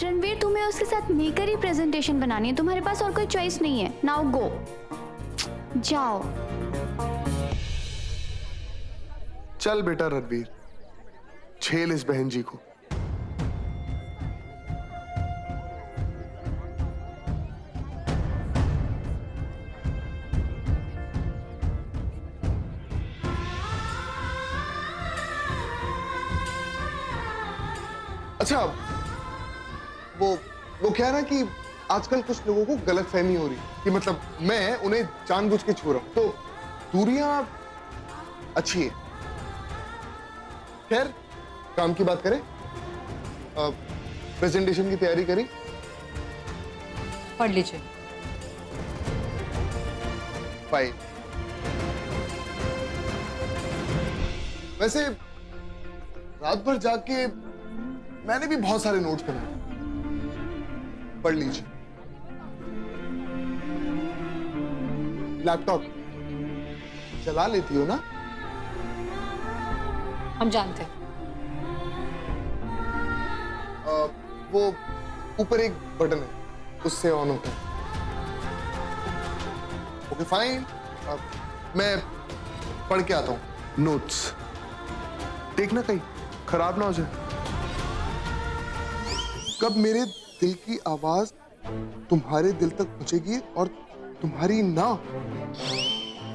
रणवीर, तुम्हें उसके साथ मिलकर ही प्रेजेंटेशन बनानी है, तुम्हारे पास और कोई चॉइस नहीं है। नाउ गो, जाओ। चल बेटा रणवीर, झेल इस बहन जी को। अच्छा, वो क्या है ना कि आजकल कुछ लोगों को गलतफहमी हो रही कि मतलब मैं उन्हें जानबूझ के छू रहा हूं, तो दूरियां अच्छी है। खैर, काम की बात करें। प्रेजेंटेशन की तैयारी करी? पढ़ लीजिए। फाइन। वैसे रात भर जाग के मैंने भी बहुत सारे नोट्स बनाए, पढ़ लीजिए। लैपटॉप चला लेती हो ना? हम जानते हैं। वो ऊपर एक बटन है, उससे ऑन होता है। ओके फाइन, मैं पढ़ के आता हूँ नोट्स। देखना कहीं खराब ना हो जाए। कब मेरे दिल की आवाज तुम्हारे दिल तक पहुंचेगी और तुम्हारी ना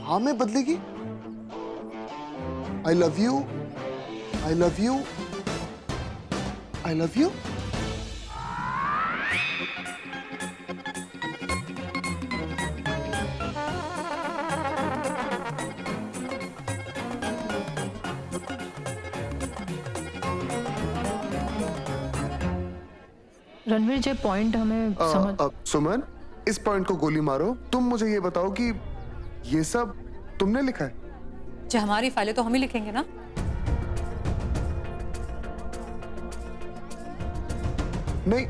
हाँ में बदलेगी। I love you, I love you, I love you. Ranveer, जो पॉइंट हमें समझ। सुमन, इस पॉइंट को गोली मारो। तुम मुझे ये बताओ कि ये सब तुमने लिखा है? जो हमारी फाइलें तो हम ही लिखेंगे ना। नहीं,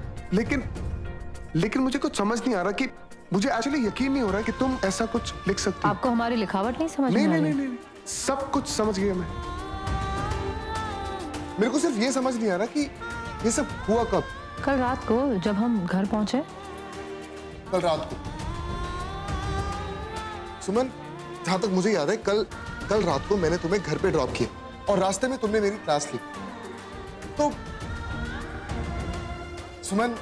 लेकिन मुझे कुछ समझ नहीं आ रहा कि मुझे एक्चुअली यकीन नहीं हो रहा कि तुम ऐसा कुछ लिख सकती हो। आपको हमारी लिखावट नहीं समझ नहीं में आ नहीं रही? नहीं नहीं, सब कुछ समझ गया मैं। मेरे को सिर्फ ये समझ नहीं आ रहा कि ये सब हुआ कब। कल रात को जब हम घर पहुंचे। कल रात को? सुमन, जहां तक मुझे याद है कल रात को मैंने तुम्हें घर पे ड्रॉप किया और रास्ते में तुमने मेरी क्लास ली। तो सुमन,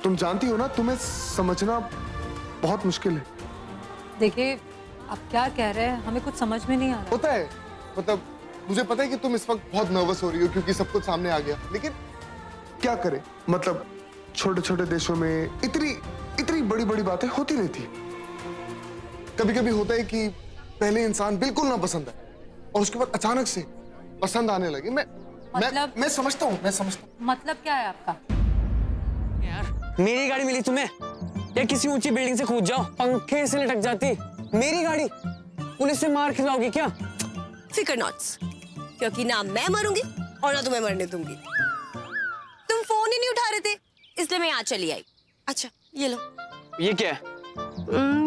तुम जानती हो ना, तुम्हें समझना बहुत मुश्किल है। देखिए, आप क्या कह रहे हैं, हमें कुछ समझ में नहीं आ रहा। होता है, मतलब मुझे पता है कि तुम इस वक्त बहुत नर्वस हो रही हो क्योंकि सब कुछ सामने आ गया, लेकिन क्या करें, मतलब छोटे छोटे देशों में इतनी बड़ी बड़ी बातें होती रहती है। कभी कभी होता है कि पहले इंसान बिल्कुल ना पसंद आए और उसके बाद अचानक से पसंद आने लगे। मैं समझता हूँ। मतलब क्या है आपका? यार, मेरी गाड़ी मिली तुम्हें या किसी ऊंची बिल्डिंग से कूद जाओ, पंखे से लटक जाती। मेरी गाड़ी पुलिस से मार खिलाओगी क्या? फिकर नॉट्स, क्योंकि ना मैं मरूंगी और ना तुम्हें मरने दूंगी। तुम फोन ही नहीं उठा रहे थे, इसलिए मैं यहाँ चली आई। अच्छा, ये लो। ये क्या है?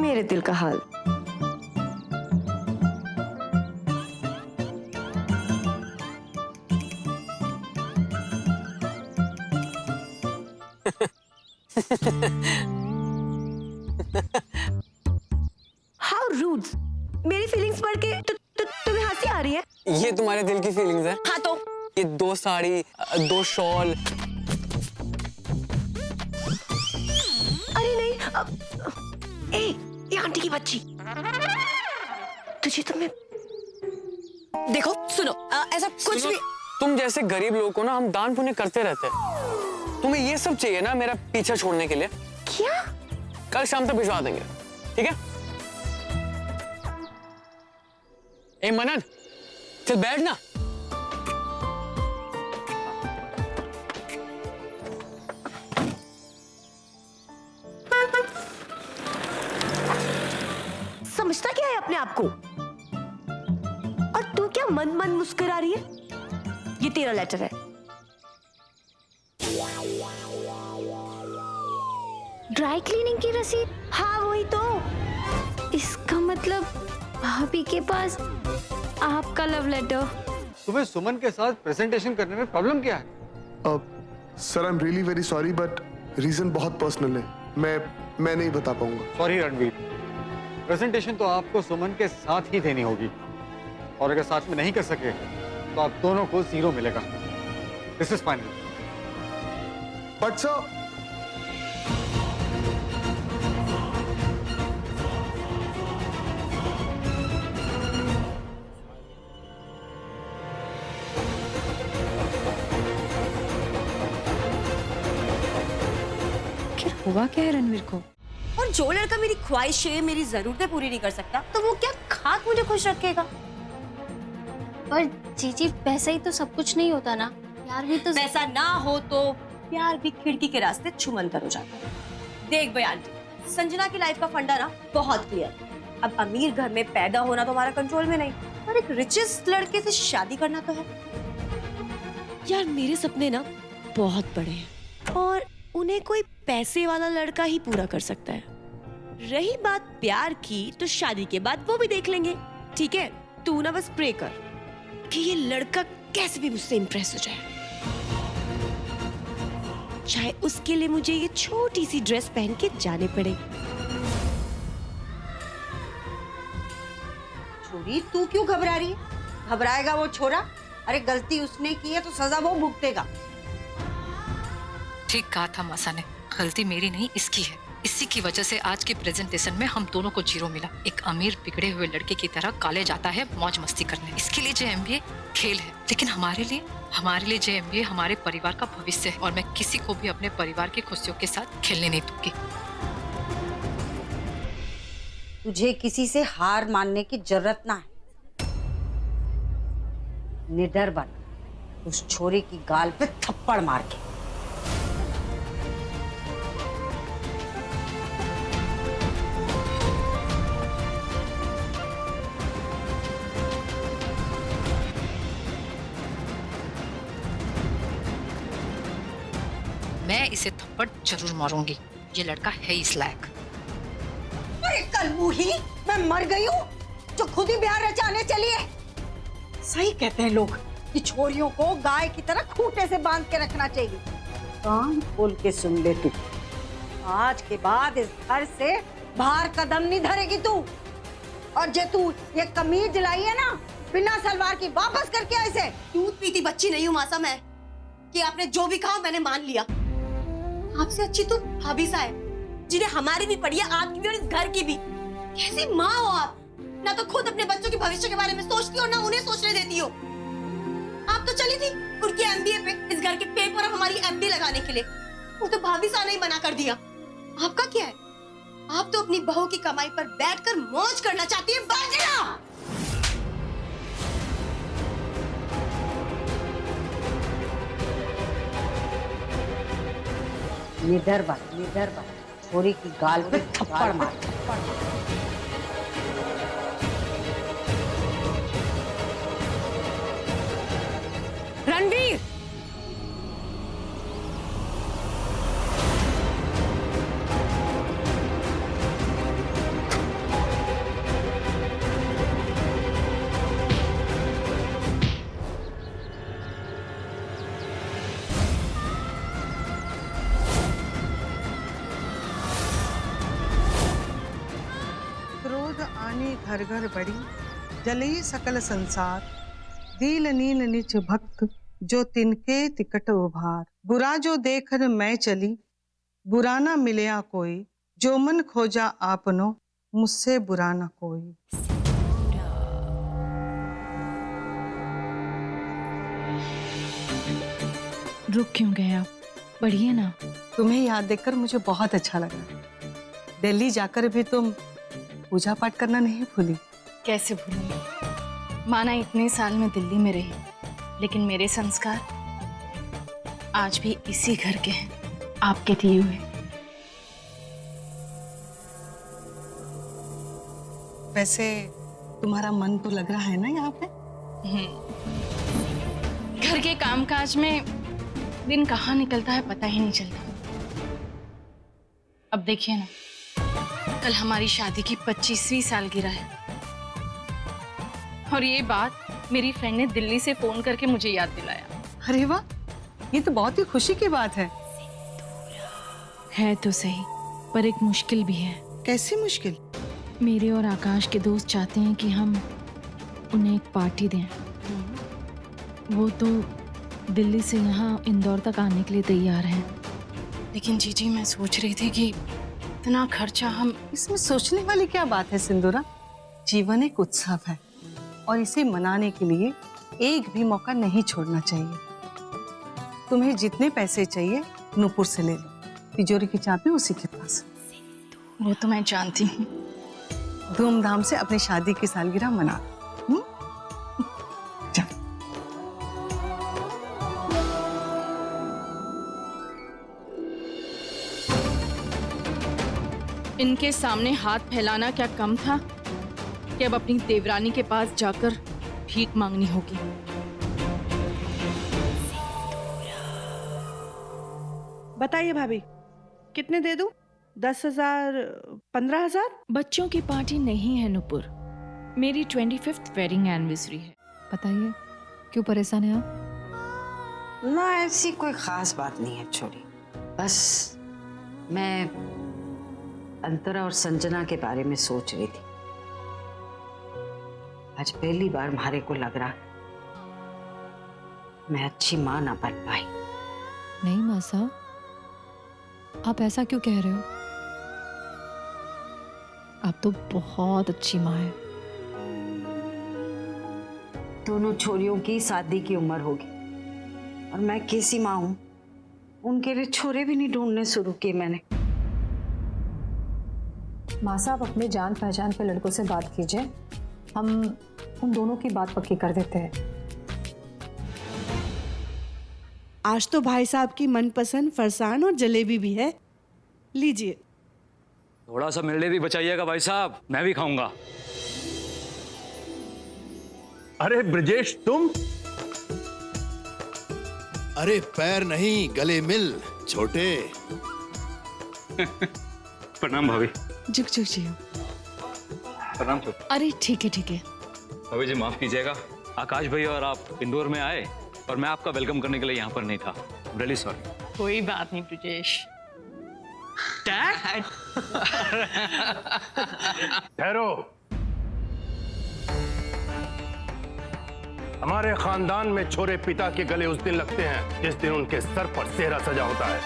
मेरे दिल का हाल। How rude. मेरी फीलिंग्स पढ़ के तुम्हें हंसी आ रही है? ये तुम्हारे दिल की फीलिंग्स है? हाँ तो ये 2 साड़ी, 2 शॉल। अरे नहीं, ये आंटी की बच्ची। तुझे तुम्हें देखो, सुनो, ऐसा कुछ भी। तुम जैसे गरीब लोगों को ना हम दान पुण्य करते रहते हैं। तुम्हें ये सब चाहिए ना मेरा पीछा छोड़ने के लिए? क्या? कल शाम तक भिजवा देंगे, ठीक है? ए मनन, चल बैठ ना। समझता क्या है अपने आप को? और तू क्या मन मन मुस्कुरा रही है? ये तेरा लेटर है। ड्राई क्लीनिंग की रसीद? हाँ वही तो। इसका मतलब भाभी के पास आपका लव लेटर। तुम्हें सुमन के साथ प्रेजेंटेशन करने में प्रॉब्लम क्या है? Sir I am really very sorry but reason बहुत पर्सनल है, मैं नहीं बता पाऊंगा। सॉरी रणवीर, प्रेजेंटेशन तो आपको सुमन के साथ ही देनी होगी, और अगर साथ में नहीं कर सके तो आप दोनों को 0 मिलेगा। This is final. But sir आखिर हुआ क्या है रणवीर को? और जो लड़का मेरी ख्वाहिशें, मेरी जरूरतें पूरी नहीं कर सकता, तो वो क्या खाक मुझे खुश रखेगा? पर जीजी पैसा ही तो सब कुछ नहीं होता ना, प्यार भी तो। पैसा ना हो तो प्यार भी खिड़की के रास्ते छुमंतर हो जाता है। देख भाई आंटी, संजना की लाइफ का फंडा ना बहुत क्लियर। अब अमीर घर में पैदा होना तो हमारा कंट्रोल में नहीं, पर एक रिचेस्ट लड़के से शादी करना तो है। यार मेरे सपने ना बहुत बड़े हैं और उन्हें कोई पैसे वाला लड़का ही पूरा कर सकता है। रही बात प्यार की, तो शादी के बाद वो भी देख लेंगे। ठीक है, तू ना बस प्रे कर कि ये लड़का कैसे भी मुझसे इंप्रेस हो जाए, चाहे उसके लिए मुझे ये छोटी सी ड्रेस पहन के जाने पड़े। छोरी, तू क्यों घबरा रही है? घबराएगा वो छोरा? अरे गलती उसने की है तो सजा वो भुगतेगा। ठीक कहा था मासा ने, गलती मेरी नहीं इसकी है। इसी की वजह से आज के प्रेजेंटेशन में हम दोनों को 0 मिला। एक अमीर बिगड़े हुए लड़के की तरह कॉलेज जाता है मौज मस्ती करने। इसके लिए JMBA खेल है, लेकिन हमारे लिए JMBA हमारे परिवार का भविष्य है, और मैं किसी को भी अपने परिवार की खुशियों के साथ खेलने नहीं दूंगी। तुझे किसी से हार मानने की जरूरत ना है। निडर बन, उस छोरी की गाल पे थप्पड़ मार के। मैं इसे थप्पड़ जरूर मारूंगी, ये लड़का है इस लायक। अरे कलमुही, मैं मर गई हूँ जो खुद ही ब्याह रचाने चली है। सही कहते हैं लोग कि छोरियों को गाय की तरह खूंटे से बांध के रखना चाहिए। कान खोल के सुन ले तू, आज के बाद इस घर से बाहर कदम नहीं धरेगी तू। और जे तू ये कमीज लाई है ना बिना सलवार की, वापस करके ऐसे। दूध पीती बच्ची नहीं हूँ मासा मैं, कि आपने जो भी कहा मैंने मान लिया। आपसे अच्छी तो भाभी सा है, जिन्हें हमारी भी पड़ी है, आपकी भी और इस घर की भी। कैसी माँ हो आप? ना तो खुद अपने बच्चों के भविष्य के बारे में सोचती हो, ना उन्हें सोचने देती हो। आप तो चली थी उनके MBA पे, इस घर के पेपर और हमारी FD लगाने के लिए। वो तो भाभी सा ने ही मना कर दिया। आपका क्या है? आप तो अपनी बहू की कमाई पर बैठकर मौज करना चाहती है। बाजना! निडर बन, छोरी की गाल पे थप्पड़ मार। रणवीर, क्रोध आने घर घर बड़ी, जलई सकल संसार। दीन नील निच भक्त, जो तिनके तिकट उभार। बुरा जो देखन मैं चली, बुरा ना मिलया कोई। जो मन खोजा आपनो, मुझसे बुरा ना कोई। रुक क्यों गए आप? बढ़िए ना। तुम्हें याद देखकर मुझे बहुत अच्छा लगा। दिल्ली जाकर भी तुम पूजा पाठ करना नहीं भूली। कैसे भूलूंगी? माना इतने साल में दिल्ली में रही, लेकिन मेरे संस्कार आज भी इसी घर के हैं, आपके दिए हुए। वैसे तुम्हारा मन तो लग रहा है ना यहाँ पे? घर के कामकाज में दिन कहाँ निकलता है पता ही नहीं चलता। अब देखिए ना, कल हमारी शादी की 25वीं सालगिरह है, और ये बात मेरी फ्रेंड ने दिल्ली से फोन करके मुझे याद दिलाया। अरे वाह, ये तो बहुत ही खुशी की बात है तो सही, पर एक मुश्किल भी है। कैसी मुश्किल? मेरे और आकाश के दोस्त चाहते हैं कि हम उन्हें एक पार्टी दें। वो तो दिल्ली से यहाँ इंदौर तक आने के लिए तैयार हैं। लेकिन जीजी, मैं सोच रही थी कि इतना खर्चा हम... इसमें सोचने वाली क्या बात है सिंदूरा? जीवन एक उत्सव है और इसे मनाने के लिए एक भी मौका नहीं छोड़ना चाहिए। तुम्हें जितने पैसे चाहिए नूपुर से ले लो, तिजोरी की चाबी उसी के पास। वो तो मैं जानती हूँ। धूमधाम से अपनी शादी की सालगिरह मना लो। चल। इनके सामने हाथ फैलाना क्या कम था कि अब अपनी देवरानी के पास जाकर भीख मांगनी होगी। बताइए भाभी, कितने दे दूं? 10,000, 15,000? बच्चों की पार्टी नहीं है नुपुर, मेरी 25th वेडिंग एनिवर्सरी है। बताइए, क्यों परेशान है आप? ना, ऐसी कोई खास बात नहीं है छोरी। बस मैं अंतरा और संजना के बारे में सोच रही थी। आज पहली बार हमारे को लग रहा मैं अच्छी माँ ना बन पाई। नहीं माँ साहब, आप ऐसा क्यों कह रहे हो? आप तो बहुत अच्छी माँ है। दोनों छोरियों की शादी की उम्र होगी और मैं कैसी माँ हूं, उनके लिए छोरे भी नहीं ढूंढने शुरू किए मैंने। माँ साहब, अपने जान पहचान के लड़कों से बात कीजिए, हम उन दोनों की बात पक्की कर देते हैं। आज तो भाई साहब की मनपसंद फरसान और जलेबी भी है, लीजिए। थोड़ा सा मेरे लिए भी बचाइएगा भाई साहब, मैं भी खाऊंगा। अरे ब्रजेश, तुम? अरे पैर नहीं, गले मिल छोटे। प्रणाम भाभी। झुक झुक जी। प्रणाम छोटे। अरे ठीक है ठीक है। भाभी जी माफ कीजिएगा, आकाश भाई और आप इंदौर में आए और मैं आपका वेलकम करने के लिए यहाँ पर नहीं था। Really sorry. कोई बात नहीं ब्रजेश। ठहरो। हमारे खानदान में छोरे पिता के गले उस दिन लगते हैं जिस दिन उनके सर पर सेहरा सजा होता है।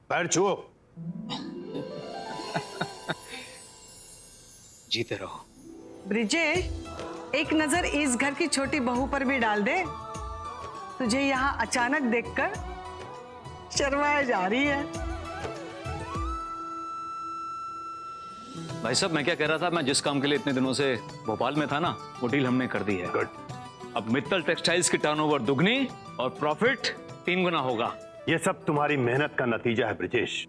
पैर छुओ। जीते रहो। ब्रिजेश, एक नजर इस घर की छोटी बहू पर भी डाल दे। तुझे यहाँ अचानक देखकर शर्माए जा रही है। भाई साहब, मैं क्या कह रहा था, मैं जिस काम के लिए इतने दिनों से भोपाल में था ना, वो डील हमने कर दी है। गुड। अब मित्तल टेक्सटाइल्स की टर्नओवर दुगनी और प्रॉफिट 3 गुना होगा। ये सब तुम्हारी मेहनत का नतीजा है ब्रजेश।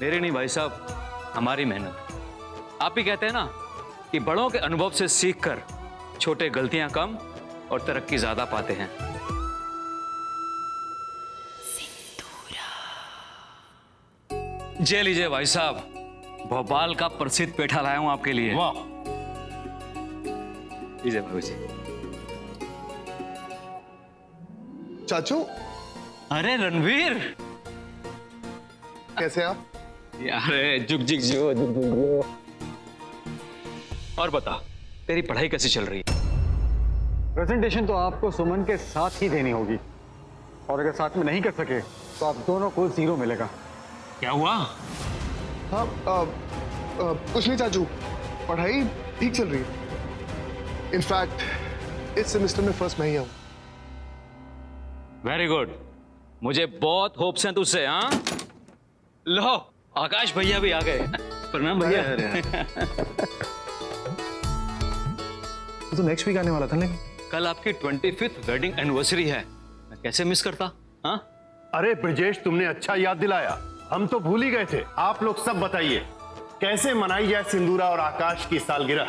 मेरी नहीं भाई साहब, हमारी मेहनत। आप ही कहते हैं ना कि बड़ों के अनुभव से सीखकर छोटे गलतियां कम और तरक्की ज्यादा पाते हैं। जे लीजिए भाई साहब, भोपाल का प्रसिद्ध पेठा लाया हूं आपके लिए। वाह। लीजिए भाई जी। चाचू। अरे रणवीर, कैसे आप? यार जुग जिग जो जुग जिग जो। और बता, तेरी पढ़ाई कैसी चल रही है? प्रेजेंटेशन तो आपको सुमन के साथ ही देनी होगी, और अगर साथ में नहीं कर सके तो आप दोनों को 0 मिलेगा। क्या हुआ? हाँ, कुछ नहीं चाचू, पढ़ाई ठीक चल रही है। इनफैक्ट इस सेमेस्टर में फर्स्ट मैं ही आऊं। वेरी गुड, मुझे बहुत होप्स हैं तुझसे। हाँ, लो आकाश भैया भी आ गए। प्रणाम भैया। तो नेक्स्ट वीक आने वाला था। लेकिन कल आपकी 25th वेडिंग एनिवर्सरी है, मैं कैसे मिस करता। हाँ? अरे ब्रजेश, तुमने अच्छा याद दिलाया, हम तो भूल ही गए थे। आप लोग सब बताइए, कैसे मनाई जाए सिंदूरा और आकाश की सालगिरह?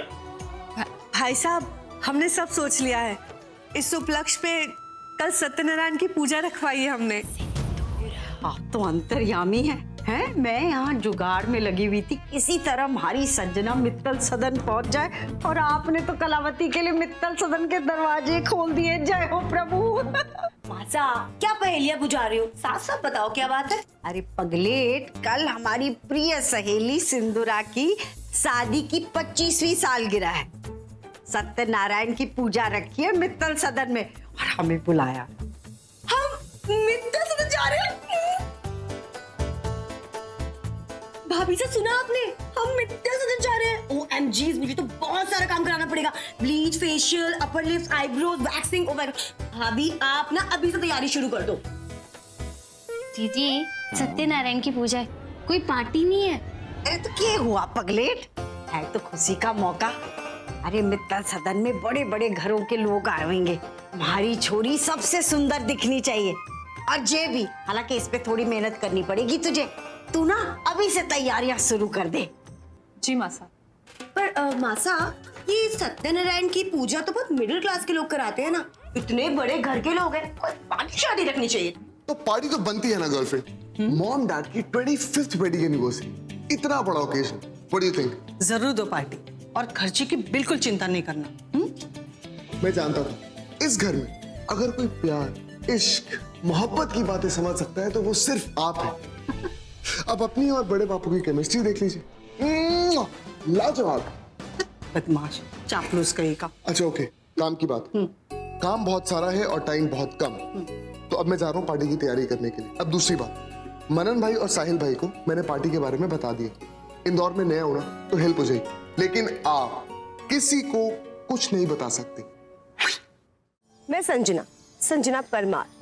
भाई साहब, हमने सब सोच लिया है। इस उपलक्ष्य पे कल सत्यनारायण की पूजा रखवाई है हमने। आप तो अंतर्यामी हैं? मैं यहाँ जुगाड़ में लगी हुई थी, किसी तरह हमारी संजना मित्तल सदन पहुंच जाए, और आपने तो कलावती के लिए मित्तल सदन के दरवाजे खोल दिए। जय हो प्रभु। मासा क्या पहेलियां बुझा रही हो? साफ साफ बताओ क्या बात है। अरे पगलेट, कल हमारी प्रिय सहेली सिंदूरा की शादी की 25वीं सालगिरह है। सत्यनारायण की पूजा रखी है मित्तल सदन में और हमें बुलाया। हम मित्तल सदन जा रहे हैं? भाभी से सुना आपने? हम मित्तल सदन जा रहे हैं। OMG, मुझे तो बहुत सारा काम कराना पड़ेगा। Bleach, facial, upper lips, eyebrows, waxing. Oh my God. भाभी आप ना अभी से तैयारी शुरू कर दो। दीदी सत्यनारायण की पूजा है, कोई पार्टी नहीं है। अरे तो क्या हुआ पगलेट, है तो खुशी का मौका। अरे मित्तल सदन में बड़े बड़े घरों के लोग आए होंगे, हमारी छोरी सबसे सुंदर दिखनी चाहिए। और जे भी, हालांकि इस पे थोड़ी मेहनत करनी पड़ेगी तुझे। तू ना अभी से तैयारियां शुरू कर दे। जी मासा। पर मासा, ये सत्यनारायण की पूजा तो बहुत मिडिल क्लास के लोग कराते हैं ना, इतने बड़े घर के लोग हैं, कोई पार्टी शादी रखनी चाहिए। तो पार्टी तो बनती है ना गर्लफ्रेंड। मॉम डैड की 25th वेडिंग एनिवर्सरी, इतना बड़ा occasion. What do you think? जरूर दो पार्टी, और खर्चे की बिल्कुल चिंता नहीं करना। मैं जानता था इस घर में अगर कोई प्यार, इश्क, मोहब्बत की बातें समझ सकता है तो वो सिर्फ आप हैं। अब अपनी और बड़े बापू की केमिस्ट्री देख लीजिए, लाजवाब। बदमाश, चापलूस कहीं का। अच्छा ओके, काम की बात। काम बहुत सारा है और टाइम बहुत कम, तो अब मैं जा रहा हूँ पार्टी की तैयारी करने के लिए। अब दूसरी बात, मनन भाई और साहिल भाई को मैंने पार्टी के बारे में बता दिया। इंदौर में नया होना तो हेल्प हो जाएगी, लेकिन आप किसी को कुछ नहीं बता सकते। मैं संजना परमार।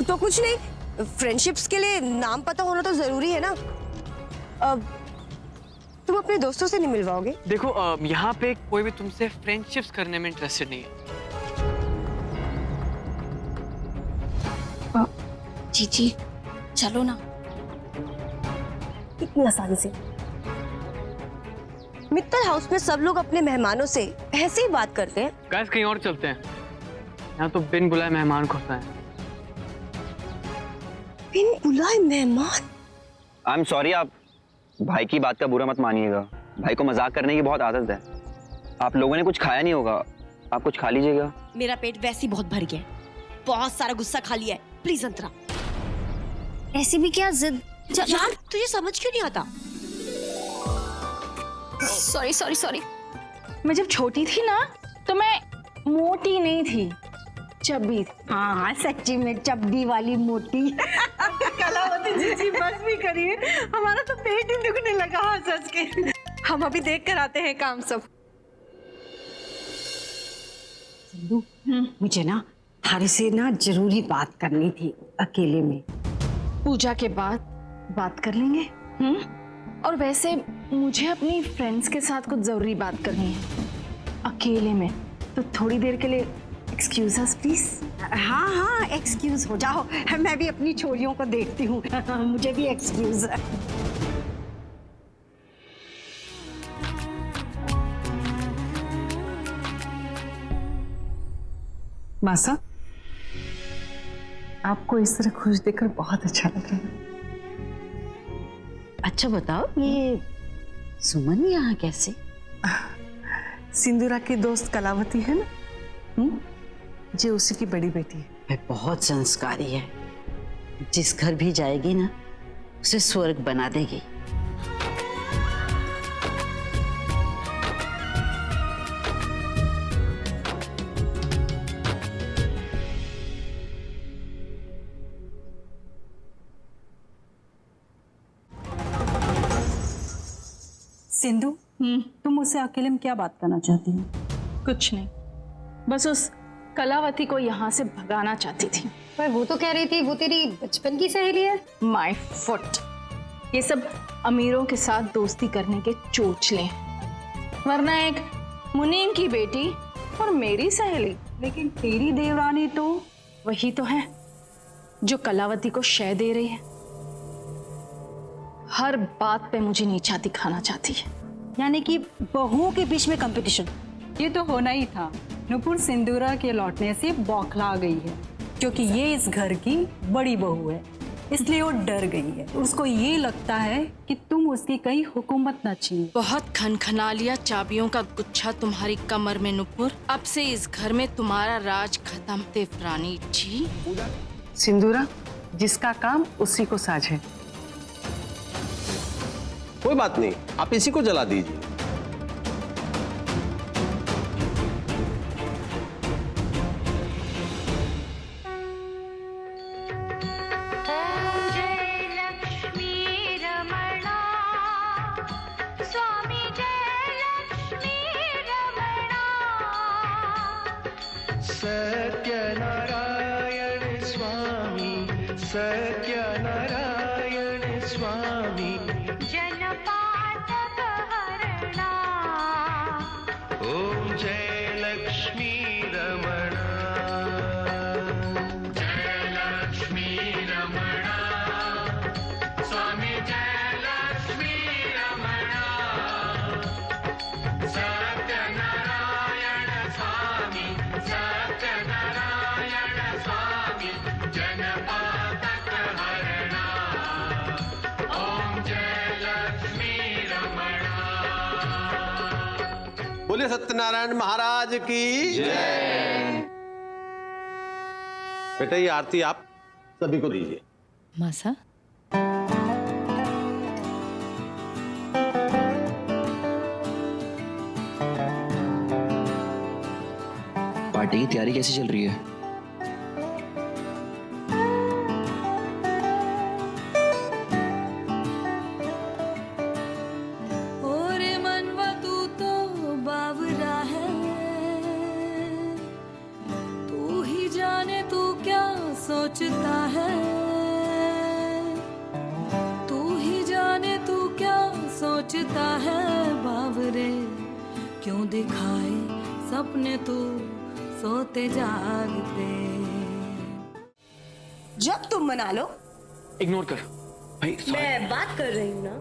तो कुछ नहीं, फ्रेंडशिप्स के लिए नाम पता होना तो जरूरी है ना। तुम अपने दोस्तों से नहीं मिलवाओगे? देखो यहाँ पे कोई भी तुमसे फ्रेंडशिप्स करने में इंटरेस्टेड नहीं है। जी चलो ना। इतनी आसानी से? मित्तल हाउस में सब लोग अपने मेहमानों से ऐसे ही बात करते हैं। गाइस कहीं और चलते हैं, यहाँ तो बिन बुलाए मेहमान घुसना है। बिन बुलाए मेहमान? आई एम सॉरी, आप भाई की बात का बुरा मत मानिएगा। भाई को मजाक करने की बहुत आदत है। आप लोगों ने कुछ खाया नहीं होगा, आप कुछ खा लीजिएगा। मेरा पेट वैसे ही बहुत भर गया है, बहुत सारा गुस्सा खा लिया है। प्लीज अंतरा। ऐसी भी क्या जिद? यार तुझे समझ क्यों नहीं आता? सॉरी। मैं जब छोटी थी ना तो मैं मोटी नहीं थी, चब्बी। हाँ सच्ची में चब्बी वाली मोटी। कलावती जी बस भी करिए, हमारा तो पेट ही दुखने लगा हंस के। हम अभी देख कर आते हैं काम सब। सिंधु, मुझे ना थारे से ना जरूरी बात करनी थी, अकेले में। पूजा के बाद बात कर लेंगे। और वैसे मुझे अपनी फ्रेंड्स के साथ कुछ जरूरी बात करनी है अकेले में, तो थोड़ी देर के लिए एक्सक्यूज अस प्लीज। हाँ एक्सक्यूज हो जाओ, मैं भी अपनी छोरियों को देखती हूँ। मुझे भी एक्सक्यूज है। मासा, आपको इस तरह खुश देखकर बहुत अच्छा लग रहा है। अच्छा बताओ, ये सुमन यहाँ कैसे? सिंदूरा की दोस्त कलावती है ना, जी उसी की बड़ी बेटी है। वह बहुत संस्कारी है, जिस घर भी जाएगी ना उसे स्वर्ग बना देगी। सिंधु, तुम मुझसे अकेले में क्या बात करना चाहती हो? कुछ नहीं, बस उस कलावती को यहाँ से भगाना चाहती थी। पर वो तो कह रही थी वो तेरी बचपन की सहेली है। माय फुट, ये सब अमीरों के साथ दोस्ती करने के चोचले हैं, वरना एक मुनीम की बेटी और मेरी सहेली। लेकिन तेरी देवरानी तो वही तो है जो कलावती को शय दे रही है। हर बात पे मुझे नीचा दिखाना चाहती है। यानी कि बहुओं के बीच में कंपटीशन। ये तो होना ही था। नुपुर सिंदूरा के लौटने से बौखला गई है, क्योंकि ये इस घर की बड़ी बहू है, इसलिए वो डर गई है। उसको ये लगता है कि तुम उसकी कहीं हुकूमत न छीनो। बहुत खनखना लिया चाबियों का गुच्छा तुम्हारी कमर में नुपुर। अब से इस घर में तुम्हारा राज खत्म। देवरानी जी। सिंदूरा, जिसका काम उसी को साझे। कोई बात नहीं, आप इसी को जला दीजिए। सत्यनारायण स्वामी, सत्यनारायण स्वामी, जनपातक हरणा, ओम जय लक्ष्मी रमणा, जय लक्ष्मी रमणा, स्वामी जय लक्ष्मी रमणा, सत्यनारायण स्वामी, सत्यनारायण स्वामी, जनपातक हरणा, ओम जय लक्ष्मी रमणा। बोले सत्यनारायण महाराज की जय। बेटा ये आरती आप सभी को दीजिए। मासा, पार्टी की तैयारी कैसी चल रही है? ओरे मनवा तू तो बावरा है, तू ही जाने तू क्या सोचता है, तू ही जाने तू क्या सोचता है बावरे, क्यों दिखाए सपने तू सोते जागते। जब तुम मना लो। इग्नोर कर भाई। मैं बात कर रही हूँ ना।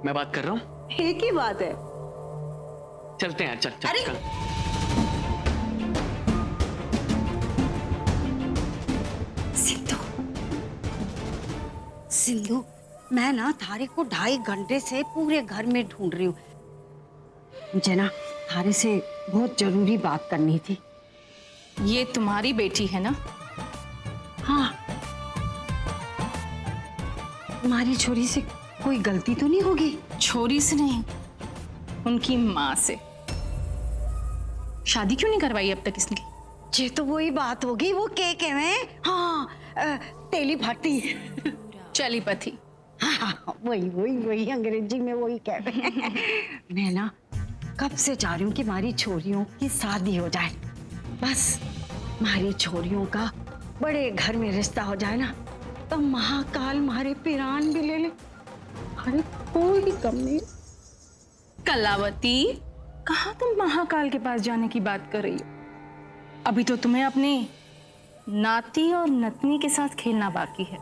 मैं बात कर रहा हूँ। एक ही बात है। चलते हैं यार, चल चल, चल। सिंधु, सिंधु, मैं ना थारे को 2.5 घंटे से पूरे घर में ढूंढ रही हूँ। मुझे ना थारे से बहुत जरूरी बात करनी थी। ये तुम्हारी बेटी है ना? हाँ। तुम्हारी छोरी से कोई गलती तो नहीं होगी? छोरी से नहीं, उनकी माँ से। शादी क्यों नहीं करवाई अब तक इसने? ये तो वही बात होगी, वो के में। हाँ, तेली भाती। चली पथी। हाँ, वही अंग्रेजी में वही कह रहे हैं। मैं ना कब से चाह रही हूँ कि हमारी छोरियों की शादी हो जाए। बस हमारी छोरियों का बड़े घर में रिश्ता हो जाए ना, तो महाकाल हमारे पिरान भी ले ले, अरे कोई कम नहीं। कलावती, कहाँ तुम महाकाल के पास जाने की बात कर रही हो? अभी तो तुम्हें अपने नाती और नतनी के साथ खेलना बाकी है।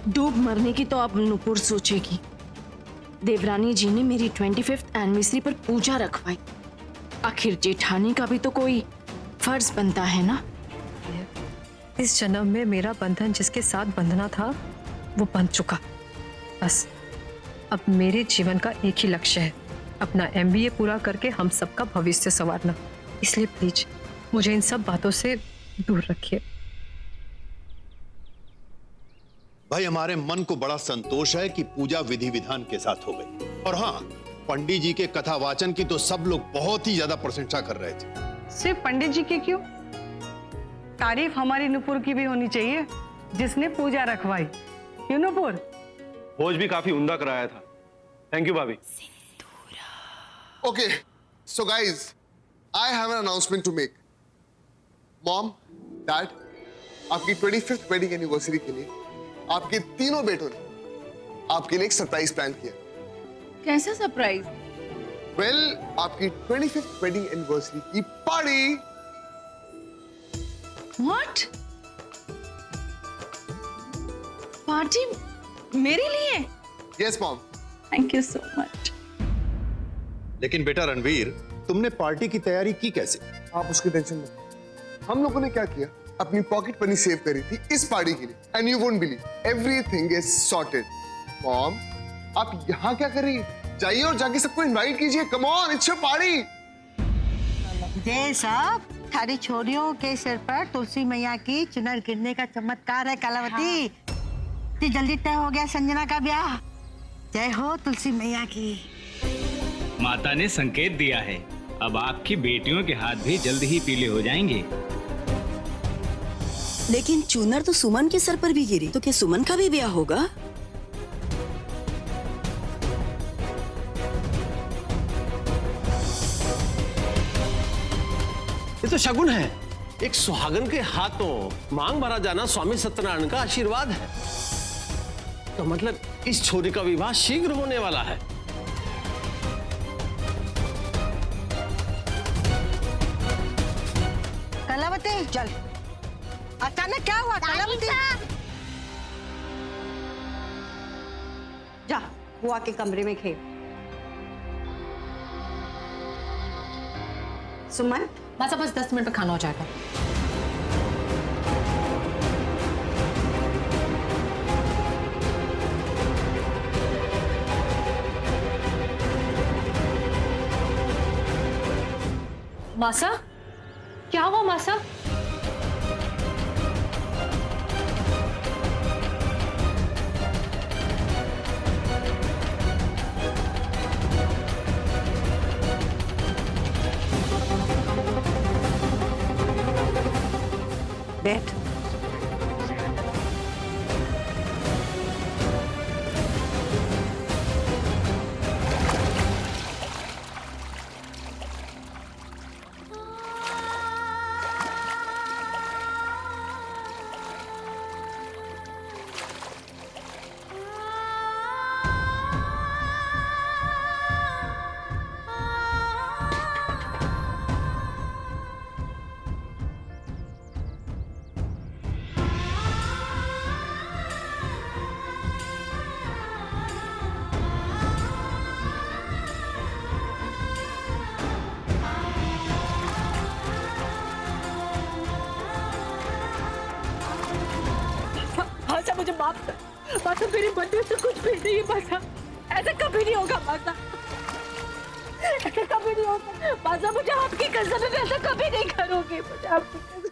डूब मरने की तो अब नुपुर सोचेगी। देवरानी जी ने मेरी 25th एनिवर्सरी पर पूजा रखवाई। आखिर जेठानी का भी तो कोई फर्ज बनता है ना। इस जन्म में मेरा बंधन जिसके साथ बंधना था वो बंध चुका। बस अब मेरे जीवन का एक ही लक्ष्य है, अपना MBA पूरा करके हम सबका भविष्य संवारना। इसलिए प्लीज मुझे इन सब बातों से दूर रखिए। भाई हमारे मन को बड़ा संतोष है कि पूजा विधि विधान के साथ हो गई। और हाँ, पंडित जी के कथा वाचन की तो सब लोग बहुत ही ज्यादा प्रशंसा कर रहे थे। सिर्फ पंडित जी की क्यों, तारीफ हमारी नुपुर की भी होनी चाहिए, जिसने पूजा रखवाई। क्यों नुपुर? भोज भी काफी उम्दा कराया था। थैंक यू भाभी। Okay, so guys, I have an announcement to make. Mom, Dad, आपकी 25th wedding anniversary के लिए आपके तीनों बेटों ने आपके लिए एक सरप्राइज प्लान किया। कैसा सरप्राइज? Well, आपकी 25th wedding anniversary की पार्टी। What? पार्टी मेरे लिए? Yes mom. Thank you so much. लेकिन बेटा रणवीर, तुमने पार्टी की तैयारी की कैसे? आप उसकी टेंशन मत लो। हम लोगों ने क्या किया, अपनी पॉकेट मनी सेव करी थी इस पार्टी के लिए, and you won't believe everything is sorted. Mom, आप यहाँ क्या कर रही है? जाइए और जाके सबको इनवाइट कीजिए। Come on, it's your party. जय साहब, थारी छोरियों के सिर पर तुलसी मैया की चुनर गिरने का चमत्कार है कलावती। इतनी जल्दी तय हो गया संजना का ब्याह। जय हो तुलसी मैया की। माता ने संकेत दिया है, अब आपकी बेटियों के हाथ भी जल्द ही पीले हो जाएंगे। लेकिन चूनर तो सुमन के सर पर भी गिरी, तो क्या सुमन का भी ब्याह होगा? ये तो शगुन है। एक सुहागन के हाथों मांग भरा जाना स्वामी सत्यनारायण का आशीर्वाद है। तो मतलब इस छोरी का विवाह शीघ्र होने वाला है। कलावती चल। अचानक क्या हुआ कलावती? जा बुआ के कमरे में खेल। सुमन, बस 10 मिनट में खाना हो जाएगा। मासा, क्या हुआ मासा? बैठ। मासा मुझे माफ कर। मासा मेरे बर्थडे से कुछ भी नहीं है मासा। ऐसा कभी नहीं होगा मासा। ऐसा कभी नहीं होगा मासा। मुझे आपकी कसम है, ऐसा कभी नहीं करोगे। मुझे आपकी कसम।